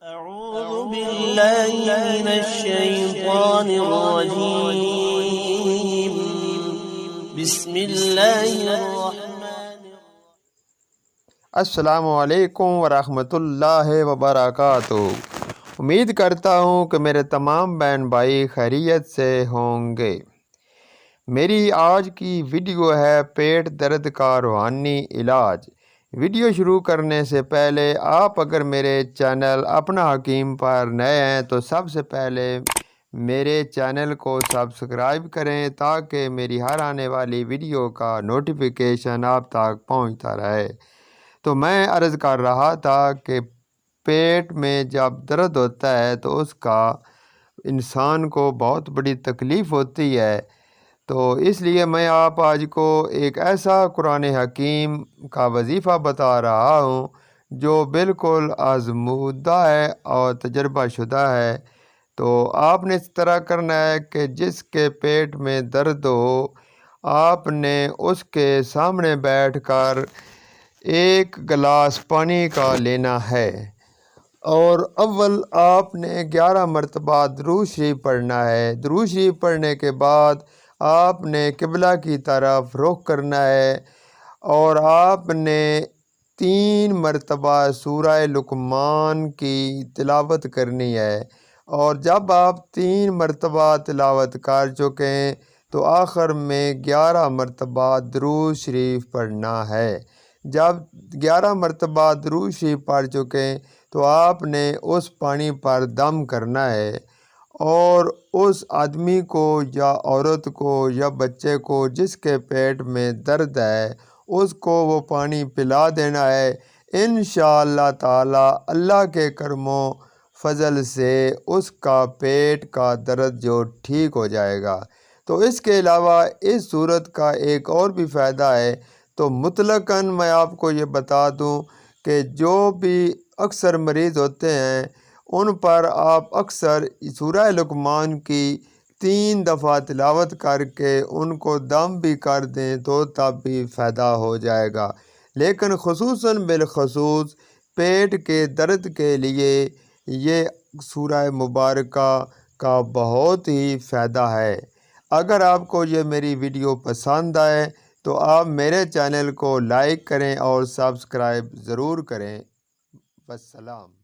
أعوذ بالله من الشيطان الرجيم بسم الله الرحمن السلام علیکم ورحمۃ اللہ وبرکاتہ۔ امید کرتا ہوں کہ میرے تمام بہن بھائی خیریت سے ہوں گے۔ میری آج کی ویڈیو ہے پیٹ درد کا روحانی علاج۔ ویڈیو شروع کرنے سے پہلے آپ اگر میرے چینل اپنا حکیم پر نئے ہیں تو سب سے پہلے میرے چینل کو سبسکرائب کریں تاکہ میری ہر آنے والی ویڈیو کا نوٹیفیکیشن آپ تک پہنچتا رہے۔ تو میں عرض کر رہا تھا کہ پیٹ میں جب درد ہوتا ہے تو اس کا انسان کو بہت بڑی تکلیف ہوتی ہے، تو اس لیے میں آپ آج کو ایک ایسا قرآن حکیم کا وظیفہ بتا رہا ہوں جو بالکل آزمودہ ہے اور تجربہ شدہ ہے۔ تو آپ نے اس طرح کرنا ہے کہ جس کے پیٹ میں درد ہو آپ نے اس کے سامنے بیٹھ کر ایک گلاس پانی کا لینا ہے، اور اول آپ نے 11 مرتبہ درود شریف پڑھنا ہے۔ درود شریف پڑھنے کے بعد آپ نے قبلہ کی طرف رخ کرنا ہے، اور آپ نے 3 مرتبہ سورہ لقمان کی تلاوت کرنی ہے، اور جب آپ 3 مرتبہ تلاوت کر چکیں تو آخر میں 11 مرتبہ درود شریف پڑھنا ہے۔ جب 11 مرتبہ درود شریف پڑھ چکیں تو آپ نے اس پانی پر دم کرنا ہے، اور اس آدمی کو یا عورت کو یا بچے کو جس کے پیٹ میں درد ہے اس کو وہ پانی پلا دینا ہے۔ انشاءاللہ تعالی اللہ کے کرم و فضل سے اس کا پیٹ کا درد جو ٹھیک ہو جائے گا۔ تو اس کے علاوہ اس صورت کا ایک اور بھی فائدہ ہے، تو مطلقاً میں آپ کو یہ بتا دوں کہ جو بھی اکثر مریض ہوتے ہیں ان پر آپ اکثر سورہ لقمان کی 3 دفعہ تلاوت کر کے ان کو دم بھی کر دیں تو تب بھی فائدہ ہو جائے گا، لیکن خصوصاً بالخصوص پیٹ کے درد کے لیے یہ سورہ مبارکہ کا بہت ہی فائدہ ہے۔ اگر آپ کو یہ میری ویڈیو پسند آئے تو آپ میرے چینل کو لائک کریں اور سبسکرائب ضرور کریں۔ والسلام۔